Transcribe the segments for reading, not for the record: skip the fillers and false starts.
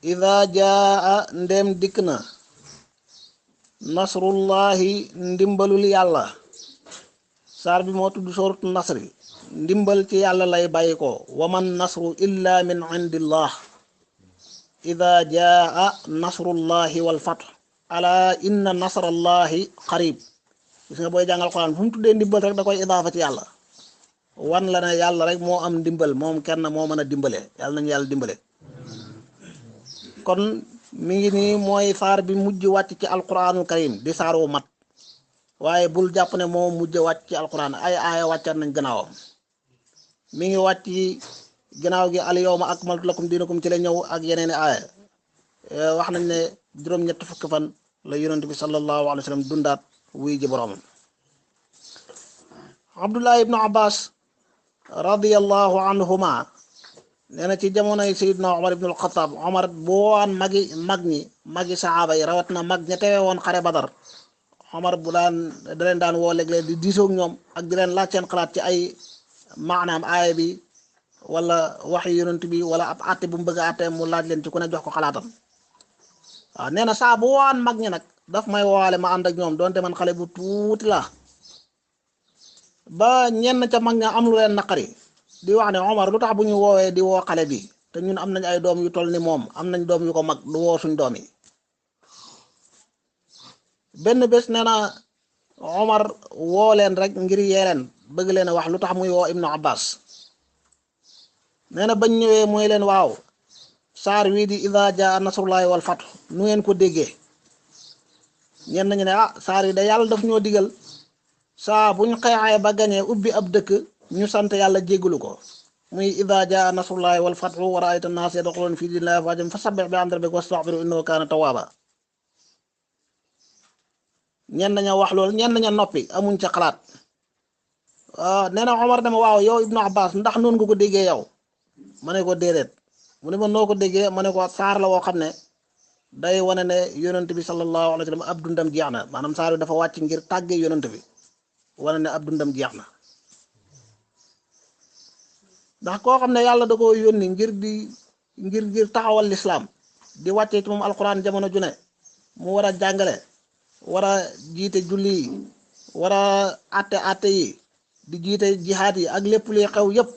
ida jaa ndem dikk na nasrullahi ndimbalul yàlla. saar bi moo tudd sooratu nasri. ndimbal ci yàlla lay bàyyi ko waman nasru illa min indillah ida jaa nasrullahi wal fath ala inna nasrallahi qarib. gis nga booy jàngal Alxuraan fu mu tuddee ndimbal rek da koy idaafa ci yàlla wan la ne yàlla rek moo am ndimbal moom kenn moo mën a dimbale yàlla nañu yàlla dimbale. kon mi ngi nii mooy saar bi mujj wàcc ci alquranul karim di saar wu mat waaye bul jàpp ne moo mujj wàcc ci alquran ay aaya wàccaat nañ gannaawam. mi ngi wàcc gannaaw gi al yawma akmaltu lakum diinakum ci la ñëw ak yeneen i aaya. wax nañ ne juróom-ñett fukki fan la yonent bi sallallahu alayhi wa sallam dundaat wuy ji boroomam. Abdullah ibnu Abbas radiyallahu anhuma nee na ci jamonoy Seydina Omar ibnul Xataab Omar boo waan magi saxaaba yi rawat na mag ña teewe woon xare Badar. Omar bu da leen daan woo léeg-léeg di diisoog ñoom ak di leen laaj seen xalaat ci ay maanaam aaya bi wala waxi yonent bi wala ab àtte bu mu bëgg a àtte mu laaj leen ci ku ne jox ko xalaatam. waaw nee na saa bu waan mag ñi nag daf may woowaale ma ànd ak ñoom donte man xale bu tuuti la ba ñenn ca mag ña am lu leen naqari di wax ne Omar lu tax bu ñu woowee di woo xale bi te ñun am nañ ay doom yu toll ni moom am nañ doom yu ko mag du woo suñ doom yi. benn bés nee na Omar woo leen rek ngir yee leen bëgg leen a wax lu tax muy woo Ibnu Abbas. nee na bañ ñëwee mooy leen waaw saar wii di ida jaa nasrullahi wal fath nu ngeen ko déggee. ñenn nañu ne saar yi da yàlla daf ñoo digal saa bu ñu xeexee ba gañee ubbi ab dëkk ñu sant yàlla jéggalu ko muy ida jaa nasrullahi wal fathu wa ra'ayta an-naas yadkhuluuna fi diinillahi afwaajan fasabbih bihamdi rabbika wastaghfirhu innahu kaana tawwaaba. ñenn nañu wax loolu ñenn nañu noppi amuñ ca xalaat. nee na Omar ne ma waaw yow Ibnu Abbas ndax noonu nga ko déggee yow ma ne ko déedéet mu ne ma noo ko déggee ma ne ko saar la woo xam ne day wane ne yonent bi sallallahu alayhi wa sallam ab dundam jeex na maanaam saar bi dafa wàcc ngir tàggee yonent bi wane ne ab dundam jeex na. ndax koo xam ne yàlla da ko yónni ngir taxawal lislaam di wàccee ci moom alquran jamono ju ne mu war a jàngale war a jiite julli yi war a atte yi di jiite jihaad yi ak lépp luy xew yépp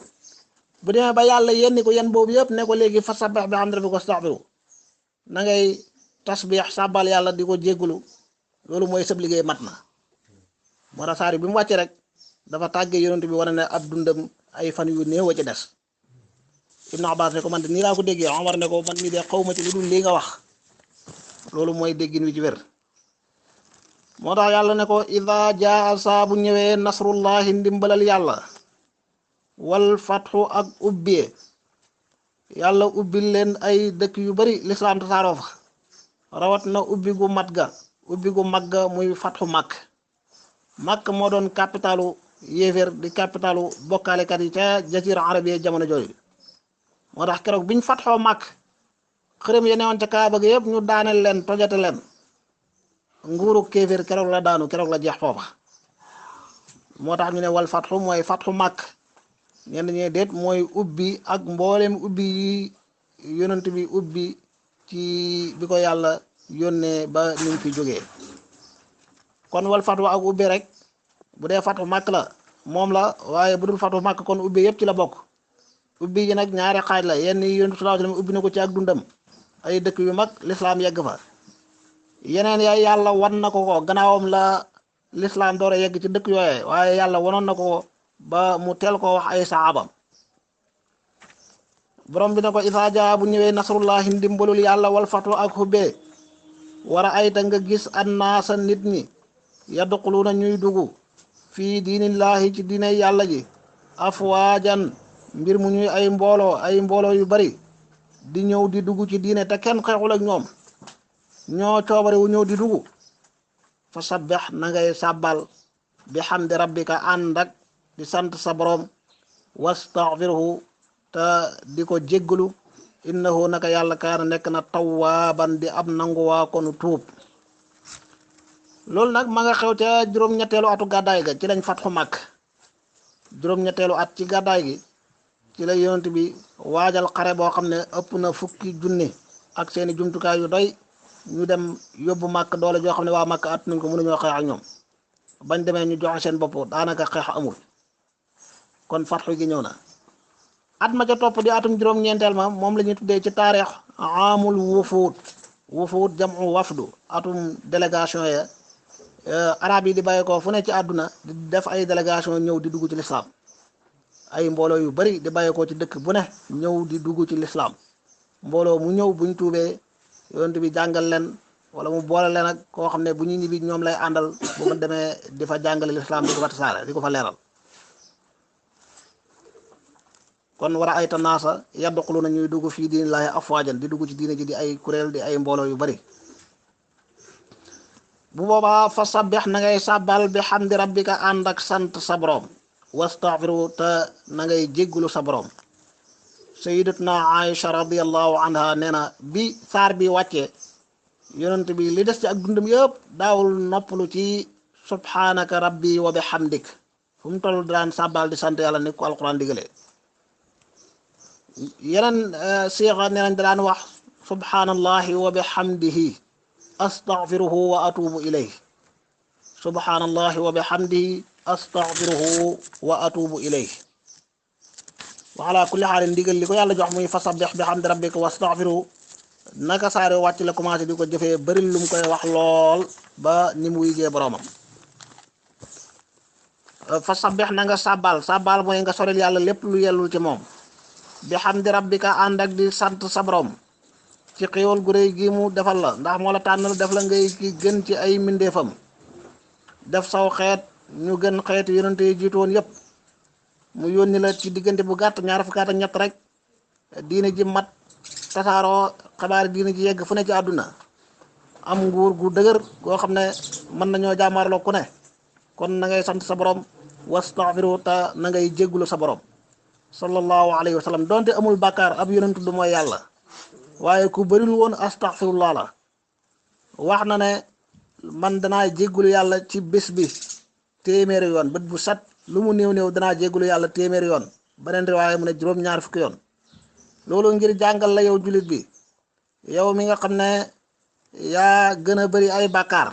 bu demee ba yàlla yenni ko yen boobu yépp ne ko léegi fasabbih bihamdi rabbika wastaghfirhu na ngay tasbix sàbbal yàlla di ko jéggulu loolu mooy sab liggéey mat na. moo tax saar bi mu wàcce rek dafa tàggee yonent bi wane ne ab dundam ay fan yu néew a ci des. Ibnu Abbas ne ko man de nii laa ko déggee Omar ne ko man mii de xaw ma ci lu dul lii nga wax loolu mooy déggin wi ci wér. moo tax yàlla ne ko ida jaa saa bu ñëwee nasrullahi ndimbalal yàlla wal fatxu ak ubbee yàlla ubbil leen ay dëkk yu bari lislaam tasaaroo fa rawat na ubbi gu mat ga ubbi gu mag ga muy fatxu màkk moo doon capitalu yéeféer di capitalu bokkaalekat yi ca jazira arabiya jamono jooju. moo tax keroog biñ fatxoo màkk xërëm ya newoon ca kaaba ga yëpp ñu daaneel leen tojate leen nguuru kéeféer keroog la daanu keroog la jeex foofa. moo tax ñu ne wal fatxu mooy fatxu màkk ñenn ñee déet mooy ubbi ak mboolem ubbi yi yonent bi ubbi ci bi ko yàlla yónnee ba ni mu fi jógee. kon wal fatxu ak ubbi rek bu dee fatxu màkk la moom la waaye bu dul fatxu màkk kon ubbi yëpp ci la bokk. ubbi yi nag ñaari xaaj la yenn yi yonent sallallahu alayhi wasallam ubbi na ko ci ak dundam ay dëkk yu mag lislaam yegg fa yeneen ya yàlla wan na ko gannaawam la lislaam door a yegg ci dëkk yooye waaye yàlla wanoon na ko ba mu teel ko wax ay saabam. borom bi ne ko isaa jaa bu ñëwee nasrullahi ndimbalul yàlla wal fathu ak xubbee war a ayta nga gis annaasa nit ñi yadxuluuna ñuy dugg fii diinillahi ci diine yàlla ji afwaajan mbir mu ñuy ay mbooloo yu bari di ñëw di dugg ci diine te kenn xeexul ak ñoom ñoo coobare wu ñëw di dugg fa sabbih na ngay sàbbal bi hamdi rabbika ànd ak di sant sa borom wastaghfirhu te di ko jéggalu innahu naka yàlla kaana nekk na tawwaaban di ab nanguwaa konu tuub. loolu nag ma nga xew ca juróom-ñetteelu atu gàddaay ga ci lañ fatxu màkk juróom-ñetteelu at ci gàddaay gi ci la yonent bi waajal xare boo xam ne ëpp na 10,000 ak seeni jumtukaay yu doy ñu dem yóbbu màkk doole joo xam ne waa màkk at nañ ko mënuñoo xeex ak ñoom bañ demee ñu joxe seen bopp daanaka xeex amul kon fatxu gi ñëw na. at ma ca topp di atum juróom-ñeenteel ma moom la ñuy tuddee ci taarix amul wufuud jamu wafdu atum délégation ya arab yi di bàyyi ko fu ne ci àdduna di def ay délégation ñëw di dugg ci lislaam ay mbooloo yu bari di bàyyi ko ci dëkk bu ne ñëw di dugg ci lislaam mbooloo mu ñëw buñ tuubee yonent bi jàngal leen wala mu boole leen ak koo xam ne bu ñu ñibbi ñoom lay àndal bu ma demee di fa jàngale lislaam di ko fa tasaare di ko fa leeral kon war a ay tanaasa yadxulu na ñuy dugg fii diinillaahi afwaajan di dugg ci diine ji di ay kuréel di ay mbooloo yu bari bu boobaa fa sabbix na ngay sàbbal bi xamdi rabbika ànd ak sant sa boroom wastaxfiru te na ngay jéggulu sa boroom sayyidatuna Aïcha radiyallahu anha nee na bi saar bi wàccee yonent bi li des ci ak dundam yëpp daawul noppalu ci subhanaka rabbi wa bihamdik fu mu toll daan sàbbal di sant yàlla ni ko alquran digalee yeneen siixa nee nañ daan wax subhanallahi wa bihamdihi astaghfiruhu wa atubu ilayhi subhanallahi wa bihamdihi astaghfiruhu wa atubu ilayhi wa ala kulli xaalin ndigal li ko yàlla jox muy fasabbih bihamdi rabbika wastaghfiruhu naka saare wàcc la commencé di ko jëfee bari lu mu koy wax lool ba ni mu yigee boroomam fasabbih na nga sàbbal mooy nga soril yàlla lépp lu yellul ci moom bihamdi rabbika ànd ak di sant sa boroom ci xéewal gu réy gi mu defal la ndax moo la tànnal def la ngay ki gën ci ay mbindeefam def saw xeet ñu gën xeetu yonente yi jiitu woon yépp mu yónni la ci diggante bu gàtt ñaar fukki at ak ñett rek diine ji mat tasaaroo xabaari diine ji yegg fu ne ci àdduna am nguur gu dëgër goo xam ne mën nañoo jaamarloo ku ne kon na ngay sant sa borom wastaghfiru ta na ngay jéggulu sa borom sallallahu alayhi wa sallam donte amul bàkkaar ab yonentu du mooy yàlla waaye ku bërilu woon astaghfirullah la wax na ne man danaa jéggulu yàlla ci bés bi téeméeri yoon bët bu set lu mu néew danaa jéggulu yàlla téeméeri yoon beneen riwaaye mu ne juróom-ñaar fukki yoon loolu ngir jàngal la yow jullit bi yow mi nga xam ne yaa gën a bëri ay bàkkaar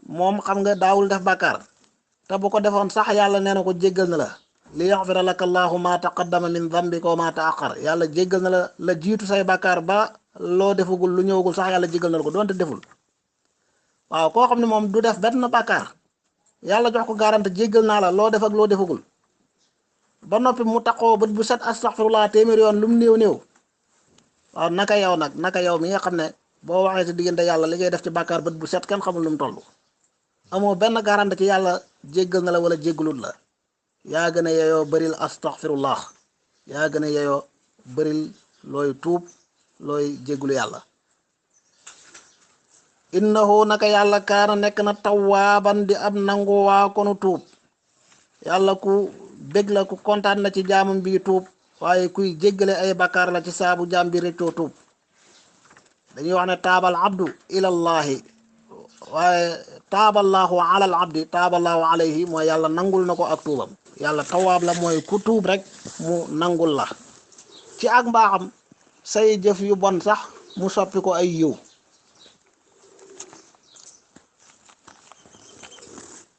moom xam nga daawul def bàkkaar te bu ko defoon sax yàlla nee na ko jéggal na la li yaxfira laka allahu ma taqaddama min dambika wa ma taaqar yàlla jéggal na la jiitu say bàkkaar ba loo defagul lu ñëwagul sax yàlla jéggal na la ko doonte deful waaw koo xam ne moom du def benn bàkkaar yàlla jox ko garante jéggal naa la loo def ak loo defagul ba noppi mu taqoo bët bu set astaghfirullah téeméeri yoon lu mu néew waaw naka yow mi nga xam ne boo waxee si diggante yàlla li ngay def ci bàkkaar bët bu set kenn xamul lu mu toll amoo benn garante ci yàlla jéggal na la wala jéggalul la yaa gën a yeyoo bëril astaghfirullah yaa gën a yeyoo bëril looy tuub looy jéggalu yàlla innahu naka yàlla kaana nekk na tawwaaban di ab nangu waa konu tuub yàlla ku bég la ku kontaan na ci jaamam bi tuub waaye kuy jéggale ay bakkaar la ci saabu jaam bi rëccoo tuub dañuy wax ne taabal abdu ilallahi waaye taaballahu ala al abdi taaballahu alayhi mooy yàlla nangul na ko ak tuubam yàlla tawaab la mooy ku tuub rek mu nangul la ci ak mbaaxam say jëf yu bon sax mu soppi ko ay yiw